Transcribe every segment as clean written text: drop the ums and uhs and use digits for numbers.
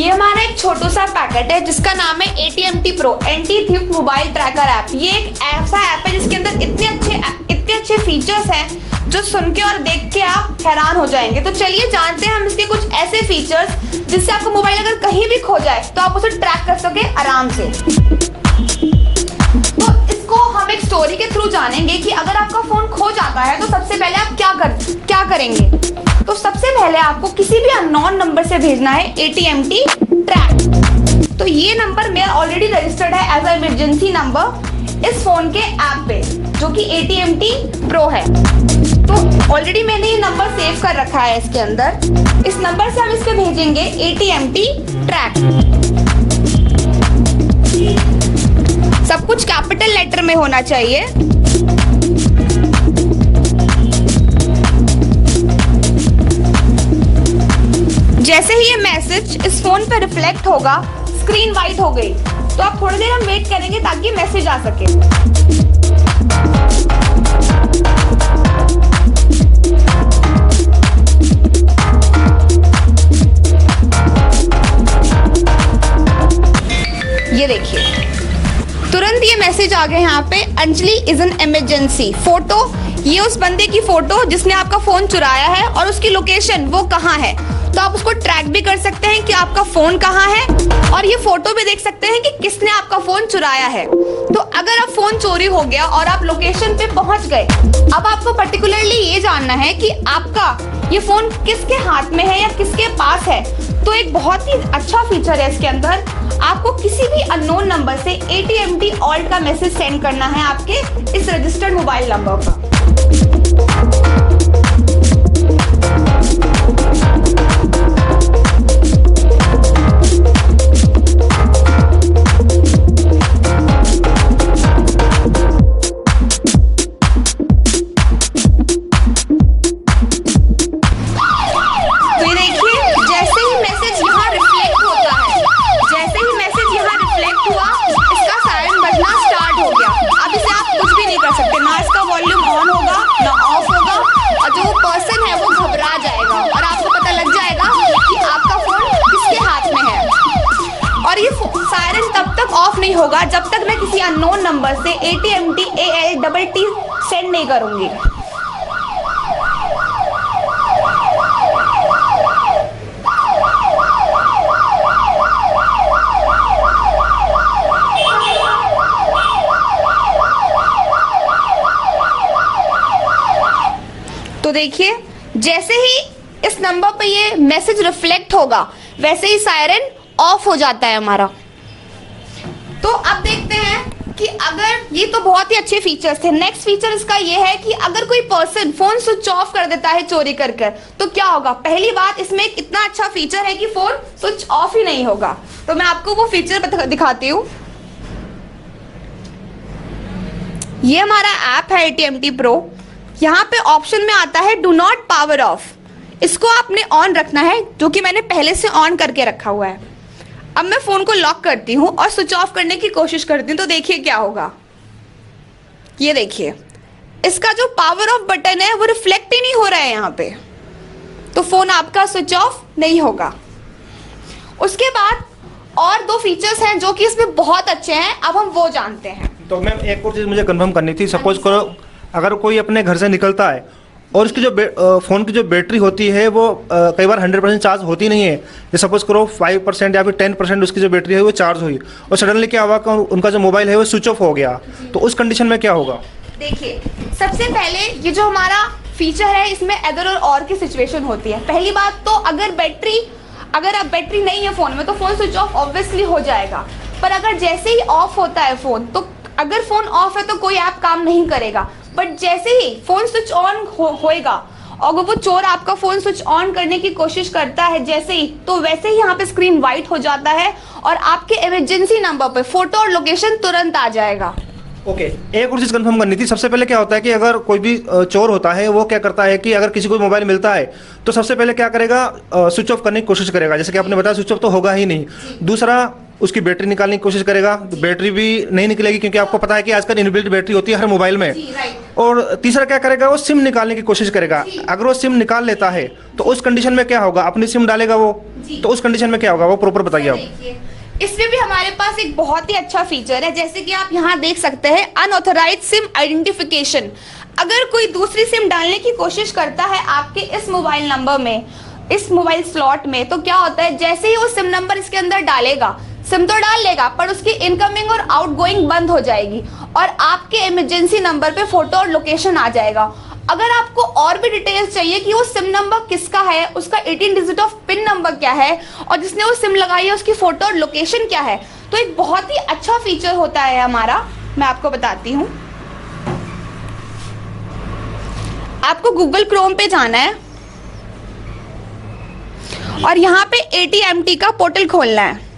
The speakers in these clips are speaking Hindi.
ये हमारा एक छोटा सा पैकेट है जिसका नाम है ATMT Pro anti thief mobile tracker app. ये एक ऐसा ऐप है जिसके अंदर इतने अच्छे फीचर्स हैं जो सुन के और देख के आप हैरान हो जाएंगे। तो चलिए जानते हैं हम इसके कुछ ऐसे फीचर्स जिससे आपका मोबाइल अगर कहीं भी खो जाए तो आप उसे ट्रैक कर सके आराम से। तो इसको हम एक स्टोरी के थ्रू जानेंगे कि अगर आपका फोन खो जाता है तो सबसे पहले आप क्या करेंगे। तो सबसे पहले आपको किसी भी अननोन नंबर से भेजना है ATMT ट्रैक। तो ये नंबर मेरा ऑलरेडी रजिस्टर्ड है एज अ इमरजेंसी नंबर इस फोन के ऐप पे जो कि ATMT Pro है। तो ऑलरेडी मैंने ये नंबर सेव कर रखा है इसके अंदर। इस नंबर से हम इस पे भेजेंगे ATMT ट्रैक। सब कुछ कैपिटल लेटर में होना चाहिए। जैसे ही ये मैसेज इस फोन पे रिफ्लेक्ट होगा, स्क्रीन वाइट हो गई, तो आप थोड़ी देर हम वेट करेंगे ताकि मैसेज आ सके। ये देखिए तुरंत ये मैसेज आ गया यहाँ पे, Anjali is an emergency. Photo, ये उस बंदे की फोटो जिसने आपका फोन चुराया है और उसकी लोकेशन वो कहाँ है। तो आप उसको ट्रैक भी कर सकते हैं कि आपका फोन कहाँ है और ये फोटो भी देख सकते हैं कि किसने आपका फोन चुराया है। तो अगर आप फोन चोरी हो गया और आप लोकेशन पे पहुंच गए, अब आपको पर्टिकुलरली ये जानना है कि आपका ये फोन किसके हाथ में है या किसके पास है। तो एक बहुत ही अच्छा फीचर है इसके अंदर, आपको किसी भी अननोन नंबर से ATMT ऑल्ट का मैसेज सेंड करना है आपके इस रजिस्टर्ड मोबाइल नंबर पर। ऑफ नहीं होगा जब तक मैं किसी अननोन नंबर से ATMT ALTT सेंड नहीं करूंगी। तो देखिए जैसे ही इस नंबर पे ये मैसेज रिफ्लेक्ट होगा वैसे ही सायरन ऑफ हो जाता है हमारा। तो अब देखते हैं कि अगर ये तो बहुत ही अच्छे फीचर्स थे, नेक्स्ट फीचर इसका ये है कि अगर कोई पर्सन फोन स्विच ऑफ कर देता है चोरी कर तो क्या होगा। पहली बात, इसमें इतना अच्छा फीचर है कि फोन स्विच ऑफ ही नहीं होगा। तो मैं आपको वो फीचर दिखाती हूँ। ये हमारा ऐप है ATMT Pro। यहाँ पे ऑप्शन में आता है डू नॉट पावर ऑफ, इसको आपने ऑन रखना है जो कि मैंने पहले से ऑन करके रखा हुआ है। अब मैं फोन को लॉक करती हूँ और स्विच ऑफ करने की कोशिश करती हूँ, तो देखिए क्या होगा। ये देखिए इसका जो पावर ऑफ बटन है वो रिफ्लेक्ट ही नहीं हो रहा है यहाँ पे, तो फोन आपका स्विच ऑफ नहीं होगा। उसके बाद और दो फीचर्स हैं जो कि इसमें बहुत अच्छे हैं, अब हम वो जानते हैं। तो मैम एक और चीज़ मुझे कंफर्म करनी थी। सपोज करो अगर कोई अपने घर से निकलता है और उसकी जो फ़ोन की जो बैटरी होती है वो कई बार 100% चार्ज होती नहीं है। जैसे सपोज करो 5% या फिर 10% उसकी जो बैटरी है वो चार्ज हुई और सडनली क्या हुआ कि उनका जो मोबाइल है वो स्विच ऑफ हो गया, तो उस कंडीशन में क्या होगा। देखिए सबसे पहले ये जो हमारा फीचर है इसमें अदर और की सिचुएशन होती है। पहली बात तो अगर अब बैटरी नहीं है फ़ोन में तो फ़ोन स्विच ऑफ ऑब्वियसली हो जाएगा। पर अगर जैसे ही ऑफ होता है फ़ोन, तो अगर फ़ोन ऑफ है तो कोई ऐप काम नहीं करेगा। बट जैसे ही फ़ोन स्विच ऑन होएगा और वो चोर आपका फ़ोन स्विच ऑन करने की कोशिश करता है जैसे ही, तो वैसे ही यहाँ पे स्क्रीन वाइट हो जाता है और आपके इमरजेंसी नंबर पे फोटो और लोकेशन तुरंत आ जाएगा। ओके, एक और चीज़ कंफर्म करनी थी। सबसे पहले क्या होता है कि अगर कोई भी चोर होता है वो क्या करता है कि अगर किसी को मोबाइल मिलता है तो सबसे पहले क्या करेगा, स्विच ऑफ करने की कोशिश करेगा। जैसे कि आपने बताया स्विच ऑफ तो होगा ही नहीं। दूसरा उसकी बैटरी निकालने की कोशिश करेगा तो बैटरी भी नहीं निकलेगी, क्योंकि आपको पता है कि आजकल इनबिल्ट बैटरी होती है हर मोबाइल में। जी, राइट। और तीसरा क्या करेगा, वो सिम निकालने की कोशिश करेगा। अगर वो सिम निकाल लेता है तो उस कंडीशन में क्या होगा, अपनी सिम डालेगा वो, तो उस कंडीशन में क्या होगा वो प्रॉपर बताइए आप। देखिए, इसमें भी हमारे पास एक बहुत ही अच्छा फीचर है, जैसे कि आप यहाँ देख सकते हैं अनऑथराइज्ड सिम आइडेंटिफिकेशन। अगर कोई दूसरी सिम डालने की कोशिश करता है आपके इस मोबाइल नंबर में, इस मोबाइल स्लॉट में, तो क्या होता है, जैसे ही वो सिम नंबर इसके अंदर डालेगा, सिम तो डाल लेगा पर उसकी इनकमिंग और आउटगोइंग बंद हो जाएगी और आपके इमरजेंसी नंबर पे फोटो और लोकेशन आ जाएगा। अगर आपको और भी डिटेल्स चाहिए कि वो सिम नंबर किसका है, उसका 18 डिजिट ऑफ पिन नंबर क्या है और जिसने वो सिम लगाई है उसकी फोटो और लोकेशन क्या है, तो एक बहुत ही अच्छा फीचर होता है हमारा। मैं आपको बताती हूँ। आपको गूगल क्रोम पे जाना है और यहाँ पे AT&T का पोर्टल खोलना है।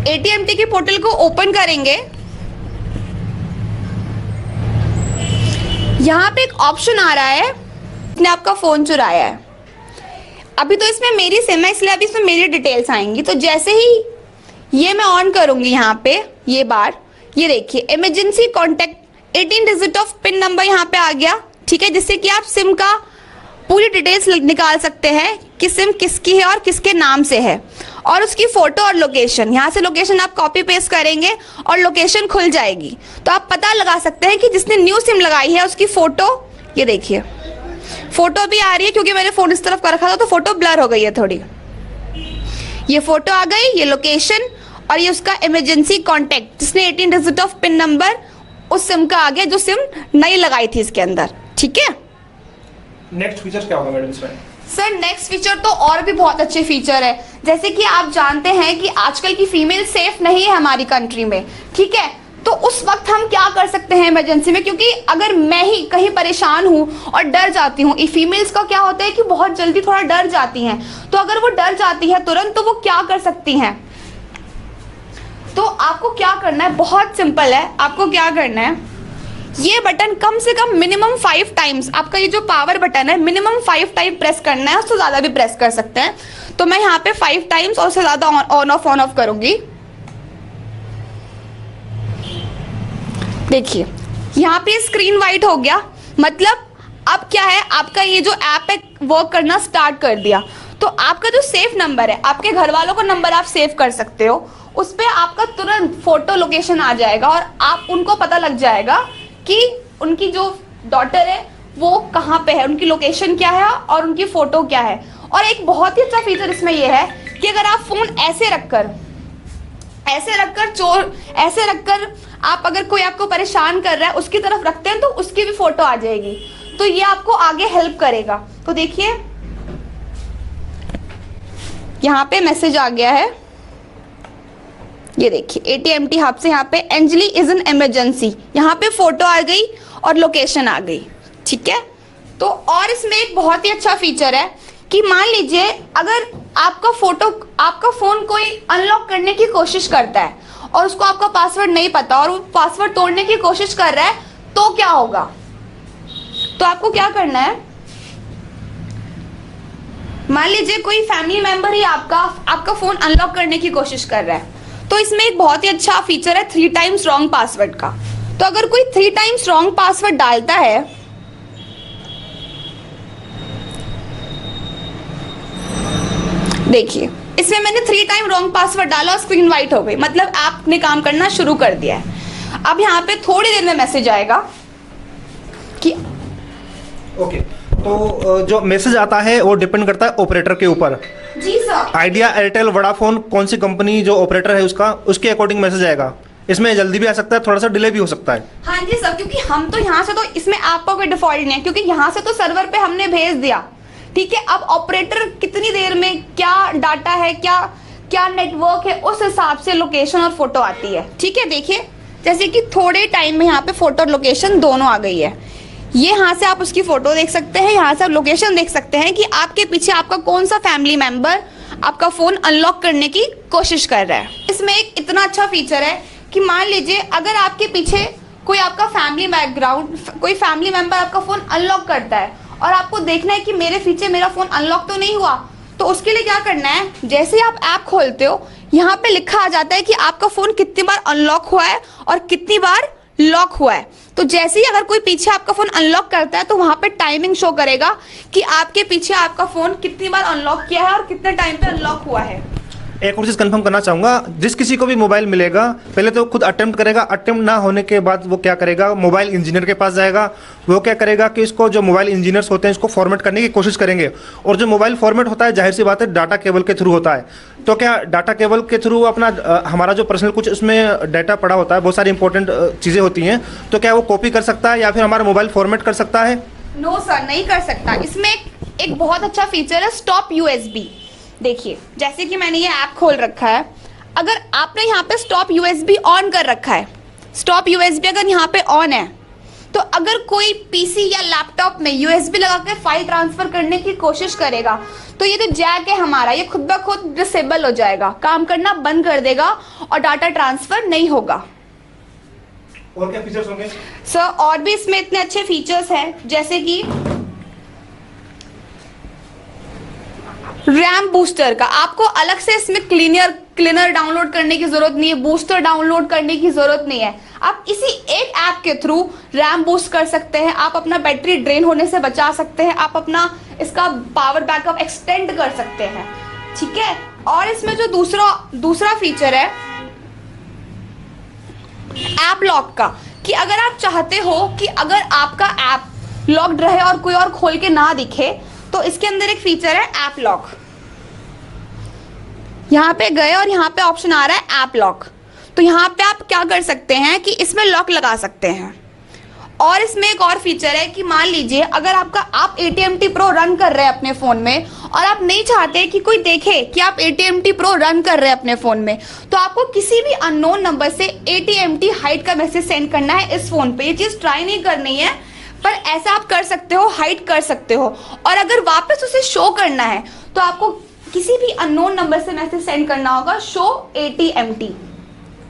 AT&T के पोर्टल को ओपन करेंगे। यहाँ पे एक ऑप्शन आ रहा है, इसने आपका फोन चुराया है। अभी तो इसमें मेरी सिम है इसलिए अभी इसमें मेरी डिटेल्स आएंगी। तो जैसे ही ये मैं ऑन करूंगी यहाँ पे, ये बार ये देखिए emergency contact 18 digit of pin number यहाँ पे आ गया, ठीक है, जिससे कि आप सिम का पूरी डिटेल्स निकाल सकते हैं कि सिम किसकी है और किसके नाम से है, और उसकी फोटो और लोकेशन। यहाँ से लोकेशन आप कॉपी पेस्ट करेंगे और लोकेशन खुल जाएगी, तो आप पता लगा सकते हैं कि जिसने न्यू सिम लगाई है उसकी फोटो, ये देखिए फोटो भी आ रही है क्योंकि मैंने फोन इस तरफ कर रखा था तो फोटो ब्लर हो गई है थोड़ी। ये फोटो आ गई, ये लोकेशन और ये उसका इमरजेंसी कॉन्टेक्ट जिसने 18 डिजिट ऑफ पिन नंबर उस सिम का आ गया जो सिम नई लगाई थी इसके अंदर, ठीक है। नेक्स्ट फीचर क्या होगा मैडम इसमें? सर नेक्स्ट फीचर तो और भी बहुत अच्छे फीचर है। जैसे कि आप जानते हैं कि आजकल की फीमेल सेफ नहीं है हमारी कंट्री में, ठीक है, तो उस वक्त हम क्या कर सकते हैं इमरजेंसी में, क्योंकि अगर मैं ही कहीं परेशान हूं और डर जाती हूँ, फीमेल्स का क्या होता है कि बहुत जल्दी थोड़ा डर जाती हैं, तो अगर वो डर जाती है तुरंत तो वो क्या कर सकती हैं। तो आपको क्या करना है, बहुत सिंपल है। आपको क्या करना है, ये बटन कम से कम मिनिमम 5 टाइम्स, आपका ये जो पावर बटन है मिनिमम 5 टाइम प्रेस करना है, उससे ज्यादा भी प्रेस कर सकते हैं। तो मैं यहाँ पे 5 टाइम्स और उससे ज्यादा ऑन ऑफ करूंगी। देखिए यहाँ पे स्क्रीन वाइट हो गया, मतलब अब क्या है, आपका ये जो ऐप है वर्क करना स्टार्ट कर दिया। तो आपका जो सेफ नंबर है, आपके घर वालों का नंबर आप सेव कर सकते हो, उस पर आपका तुरंत फोटो लोकेशन आ जाएगा और आप उनको पता लग जाएगा कि उनकी जो डॉटर है वो कहाँ पे है, उनकी लोकेशन क्या है और उनकी फोटो क्या है। और एक बहुत ही अच्छा फीचर इसमें यह है कि अगर आप फोन ऐसे रखकर आप अगर कोई आपको परेशान कर रहा है उसकी तरफ रखते हैं तो उसकी भी फोटो आ जाएगी, तो ये आपको आगे हेल्प करेगा। तो देखिए यहाँ पे मैसेज आ गया है, ये देखिए AT&T हब से यहाँ पे अंजलि इज एन इमरजेंसी, यहाँ पे फोटो आ गई और लोकेशन आ गई, ठीक है। तो और इसमें एक बहुत ही अच्छा फीचर है कि मान लीजिए अगर आपका फोन कोई अनलॉक करने की कोशिश करता है और उसको आपका पासवर्ड नहीं पता और वो पासवर्ड तोड़ने की कोशिश कर रहा है, तो क्या होगा। तो आपको क्या करना है, मान लीजिए कोई फैमिली मेंबर ही आपका फोन अनलॉक करने की कोशिश कर रहा है, तो इसमें एक बहुत ही अच्छा फीचर है 3 टाइम्स रॉन्ग पासवर्ड का। तो अगर कोई 3 टाइम्स रॉन्ग पासवर्ड डालता है, देखिए इसमें मैंने 3 टाइम रॉन्ग पासवर्ड डाला और स्क्रीन वाइट हो गई, मतलब आपने काम करना शुरू कर दिया है। अब यहाँ पे थोड़ी देर में मैसेज आएगा कि ओके, तो जो मैसेज आता है वो डिपेंड करता है ऑपरेटर के ऊपर। जी सर, आइडिया, एयरटेल, वोडाफोन, कौन सी कंपनी जो ऑपरेटर है उसके अकॉर्डिंग मैसेज आएगा। इसमें जल्दी भी आ सकता है, थोड़ा सा डिले भी हो सकता है। हाँ जी सर, क्योंकि हम तो यहाँ से तो इसमें आपका कोई डिफॉल्ट नहीं है, क्योंकि यहाँ से तो सर्वर पे हमने भेज दिया, ठीक है। अब ऑपरेटर कितनी देर में क्या डाटा है, क्या नेटवर्क है, उस हिसाब से लोकेशन और फोटो आती है, ठीक है। देखिए जैसे कि थोड़े टाइम में यहाँ पे फोटो और लोकेशन दोनों आ गई है। ये यहाँ से आप उसकी फोटो देख सकते हैं, यहाँ से आप लोकेशन देख सकते हैं कि आपके पीछे आपका कौन सा फैमिली मेंबर आपका फोन अनलॉक करने की कोशिश कर रहा है। इसमें एक इतना अच्छा फीचर है कि मान लीजिए अगर आपके पीछे कोई आपका कोई फैमिली मेंबर आपका फोन अनलॉक करता है और आपको देखना है कि मेरे पीछे मेरा फोन अनलॉक तो नहीं हुआ, तो उसके लिए क्या करना है, जैसे ही आप ऐप खोलते हो यहाँ पे लिखा आ जाता है कि आपका फोन कितनी बार अनलॉक हुआ है और कितनी बार लॉक हुआ है। तो जैसे ही अगर कोई पीछे आपका फोन अनलॉक करता है तो वहां पे टाइमिंग शो करेगा कि आपके पीछे आपका फोन कितनी बार अनलॉक किया है और कितने टाइम पे अनलॉक हुआ है। एक और चीज़ कंफर्म करना चाहूँगा, जिस किसी को भी मोबाइल मिलेगा पहले तो खुद अटेम्प्ट करेगा, अटेम्प्ट ना होने के बाद वो क्या करेगा, मोबाइल इंजीनियर के पास जाएगा। वो क्या करेगा कि इसको, जो मोबाइल इंजीनियर्स होते हैं, इसको फॉर्मेट करने की कोशिश करेंगे। और जो मोबाइल फॉर्मेट होता है जाहिर सी बात है डाटा केबल के थ्रू होता है। तो क्या डाटा केबल के थ्रू अपना हमारा जो पर्सनल कुछ उसमें डाटा पड़ा होता है, बहुत सारी इंपॉर्टेंट चीज़ें होती हैं, तो क्या वो कॉपी कर सकता है या फिर हमारा मोबाइल फॉर्मेट कर सकता है? नो सर, नहीं कर सकता। इसमें एक बहुत अच्छा फीचर है स्टॉप यूएसबी। देखिए जैसे कि मैंने ये ऐप खोल रखा है, अगर आपने यहाँ पे स्टॉप यूएसबी ऑन कर रखा है, स्टॉप यूएसबी अगर यहाँ पे ऑन है, तो अगर कोई पीसी या लैपटॉप में यूएसबी लगा के फाइल ट्रांसफर करने की कोशिश करेगा तो ये जो जैक है हमारा, ये खुद ब खुद डिसेबल हो जाएगा, काम करना बंद कर देगा और डाटा ट्रांसफर नहीं होगा। और क्या फीचर्स होंगे सर? और भी इसमें इतने अच्छे फीचर्स हैं, जैसे कि रैम बूस्टर का। आपको अलग से इसमें क्लीनर डाउनलोड करने की जरूरत नहीं है, बूस्टर डाउनलोड करने की जरूरत नहीं है। आप इसी एक ऐप के थ्रू रैम बूस्ट कर सकते हैं, आप अपना बैटरी ड्रेन होने से बचा सकते हैं, आप अपना इसका पावर बैकअप एक्सटेंड कर सकते हैं, ठीक है। और इसमें जो दूसरा फीचर है ऐप लॉक का, कि अगर आप चाहते हो कि अगर आपका ऐप लॉक्ड रहे और कोई और खोल के ना दिखे, तो इसके अंदर एक फीचर है ऐप लॉक। यहाँ पे गए और यहाँ पे ऑप्शन आ रहा है ऐप लॉक, तो यहाँ पे आप क्या कर सकते हैं कि इसमें लॉक लगा सकते हैं। और इसमें एक और फीचर है कि मान लीजिए अगर आप AT&T Pro रन कर रहे हैं अपने फोन में और आप नहीं चाहते कि कोई देखे कि आप AT&T Pro रन कर रहे हैं अपने फोन में, तो आपको किसी भी अननोन नंबर से AT&T हाइड का मैसेज सेंड करना है इस फोन पे। ये चीज ट्राई नहीं करनी है, पर ऐसा आप कर सकते हो, हाइड कर सकते हो। और अगर वापस उसे शो करना है तो आपको किसी भी अननोन नंबर से मैसेज सेंड करना होगा, शो AT&T।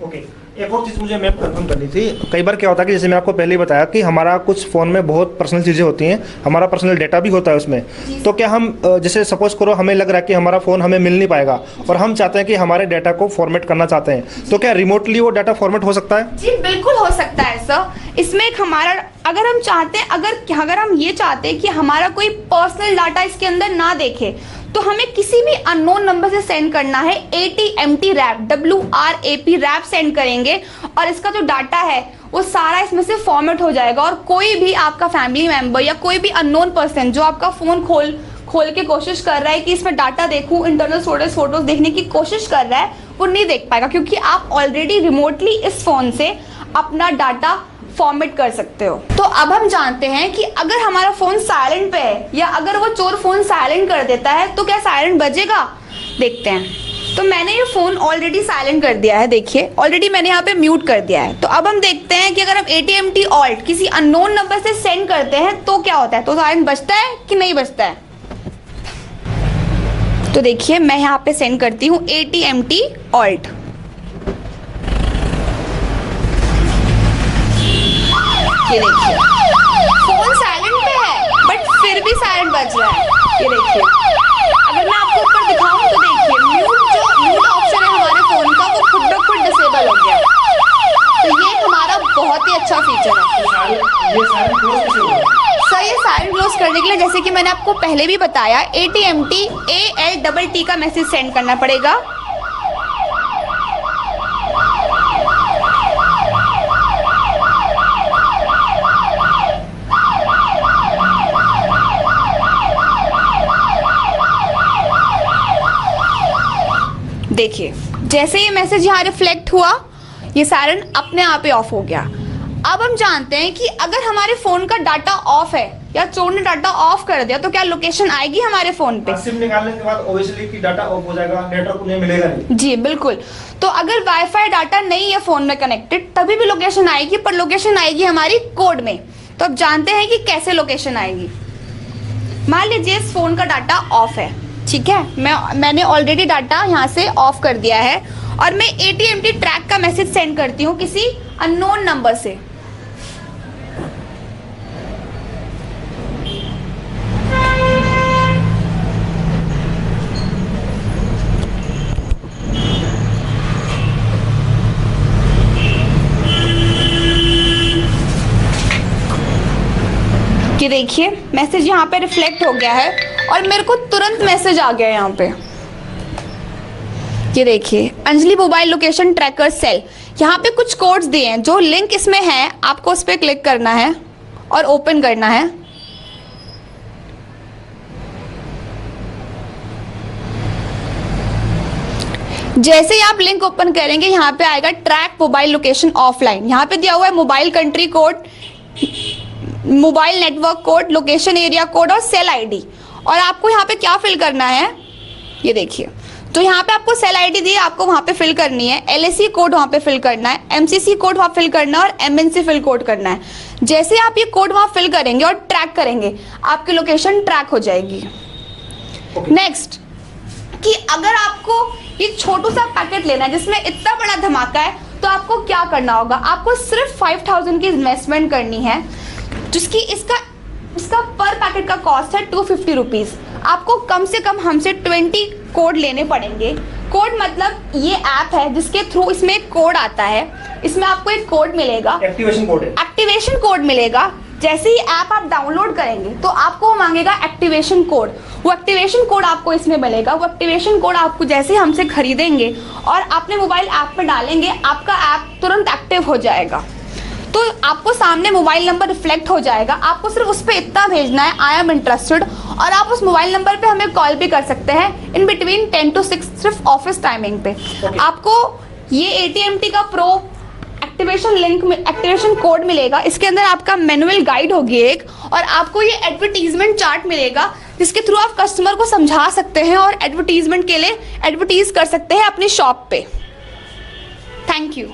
ओके, एक और चीज़ मुझे मैम कंफर्म करनी थी। कई बार क्या होता है कि जैसे मैं आपको पहले ही बताया कि हमारा कुछ फ़ोन में बहुत पर्सनल चीज़ें होती हैं, हमारा पर्सनल डेटा भी होता है उसमें। तो क्या हम जैसे सपोज करो हमें लग रहा है कि हमारा फ़ोन हमें मिल नहीं पाएगा और हम चाहते हैं कि हमारे डाटा को फॉर्मेट करना चाहते हैं, तो क्या रिमोटली वो डाटा फॉर्मेट हो सकता है? जी बिल्कुल हो सकता है सर। इसमें एक हमारा, अगर हम चाहते हैं, अगर हम ये चाहते हैं कि हमारा कोई पर्सनल डाटा इसके अंदर ना देखे, तो हमें किसी भी अननोन नंबर से सेंड करना है AT&T rap, WRAP rap send करेंगे और इसका जो डाटा है वो सारा इसमें से फॉर्मेट हो जाएगा। और कोई भी आपका फैमिली मेंबर या कोई भी अननोन पर्सन जो आपका फोन खोल के कोशिश कर रहा है कि इसमें डाटा देखूं, इंटरनल स्टोरेज फोटोज देखने की कोशिश कर रहा है, वो नहीं देख पाएगा, क्योंकि आप ऑलरेडी रिमोटली इस फोन से अपना डाटा फॉर्मेट कर सकते हो। तो अब हम जानते हैं कि अगर हमारा फोन साइलेंट पे है या अगर वो चोर फोन साइलेंट कर देता है तो क्या साइलेंट बजेगा? देखते हैं। तो मैंने ये फोन ऑलरेडी साइलेंट कर दिया है, देखिए ऑलरेडी मैंने यहाँ पे म्यूट कर दिया है। तो अब हम देखते हैं कि अगर हम AT&T Alt किसी अननोन नंबर से सेंड करते हैं तो क्या होता है, तो साइलेंट बजता है कि नहीं बजता है? तो देखिए मैं यहाँ पे सेंड करती हूँ AT&T Alt। ये देखिए फोन साइलेंट पे है बट फिर भी साइलेंट बज रहा है। ये देखिए, अगर मैं आपको ऊपर दिखाऊं तो देखिए म्यूट ऑप्शन है हमारे फोन का, वो खुद ब खुद डिसेबल हो गया। तो ये हमारा बहुत ही अच्छा फीचर है। सर ये साइलेंट क्लोज करने के लिए, जैसे कि मैंने आपको पहले भी बताया, AT&T ALTT का मैसेज सेंड करना पड़ेगा। देखिए जैसे ये मैसेज यहाँ रिफ्लेक्ट हुआ, ये साइलेंट अपने आप ही ऑफ हो गया। अब हम जानते हैं कि अगर हमारे फोन का डाटा ऑफ है या चोर ने डाटा ऑफ कर दिया तो क्या लोकेशन आएगी हमारे फोन पे? सिम निकालने के बाद ऑब्वियसली कि डाटा ऑफ हो जाएगा, नेटवर्क उन्हें मिलेगा नहीं। जी बिल्कुल। तो अगर वाईफाई डाटा नहीं है फोन में कनेक्टेड तभी भी लोकेशन आएगी, पर लोकेशन आएगी हमारी कोड में। तो अब जानते हैं कि कैसे लोकेशन आएगी। मान लीजिए इस फोन का डाटा ऑफ है, ठीक है, मैंने ऑलरेडी डाटा यहाँ से ऑफ कर दिया है और मैं AT&T ट्रैक का मैसेज सेंड करती हूँ किसी अननोन नंबर से। देखिए मैसेज यहाँ पे रिफ्लेक्ट हो गया है और मेरे को तुरंत मैसेज आ गया यहाँ पे। ये देखिए Anjali mobile location tracker cell, यहाँ पे कुछ कोड्स दिए हैं, जो लिंक इसमें है आपको उस पर क्लिक करना है और ओपन करना है। जैसे ही आप लिंक ओपन करेंगे यहाँ पे आएगा ट्रैक मोबाइल लोकेशन ऑफलाइन, यहाँ पे दिया हुआ है mobile country code, mobile network code, location area code और सेल आईडी। और आपको यहाँ पे क्या फिल करना है, ये देखिए, तो यहाँ पे आपको सेल आईडी दी है, आपको वहाँ पे फिल करनी है, एलएसी कोड वहाँ पे फिल करना है, एमसीसी कोड वहाँ फिल करना है और एमएनसी फिल कोड करना है। जैसे आप ये कोड वहाँ फिल करेंगे और ट्रैक करेंगे, आपकी लोकेशन ट्रैक हो जाएगी। नेक्स्ट कि अगर आपको ये छोटू सा पैकेट लेना है जिसमें इतना बड़ा धमाका है, तो आपको क्या करना होगा, आपको सिर्फ 5000 की इन्वेस्टमेंट करनी है, जिसकी इसका पर पैकेट का कॉस्ट है 250 रुपीज़। आपको कम से कम हमसे 20 कोड लेने पड़ेंगे। कोड मतलब ये ऐप है जिसके थ्रू इसमें एक कोड आता है, इसमें आपको एक कोड मिलेगा, एक्टिवेशन कोड है, एक्टिवेशन कोड मिलेगा। जैसे ही ऐप आप डाउनलोड करेंगे तो आपको मांगेगा एक्टिवेशन कोड, वो एक्टिवेशन कोड आपको इसमें मिलेगा। वो एक्टिवेशन कोड आपको जैसे ही हमसे खरीदेंगे और अपने मोबाइल ऐप में डालेंगे, आपका ऐप तुरंत एक्टिव हो जाएगा। तो आपको सामने मोबाइल नंबर रिफ्लेक्ट हो जाएगा, आपको सिर्फ उस पर इतना भेजना है, आई एम इंटरेस्टेड, और आप उस मोबाइल नंबर पे हमें कॉल भी कर सकते हैं इन बिटवीन 10 to 6 सिर्फ ऑफिस टाइमिंग पे। आपको ये AT&T का प्रो एक्टिवेशन लिंक में एक्टिवेशन कोड मिलेगा, इसके अंदर आपका मैनुअल गाइड होगी एक, और आपको ये एडवर्टीजमेंट चार्ट मिलेगा जिसके थ्रू आप कस्टमर को समझा सकते हैं और एडवर्टीजमेंट के लिए एडवर्टीज कर सकते हैं अपनी शॉप पे। Thank you.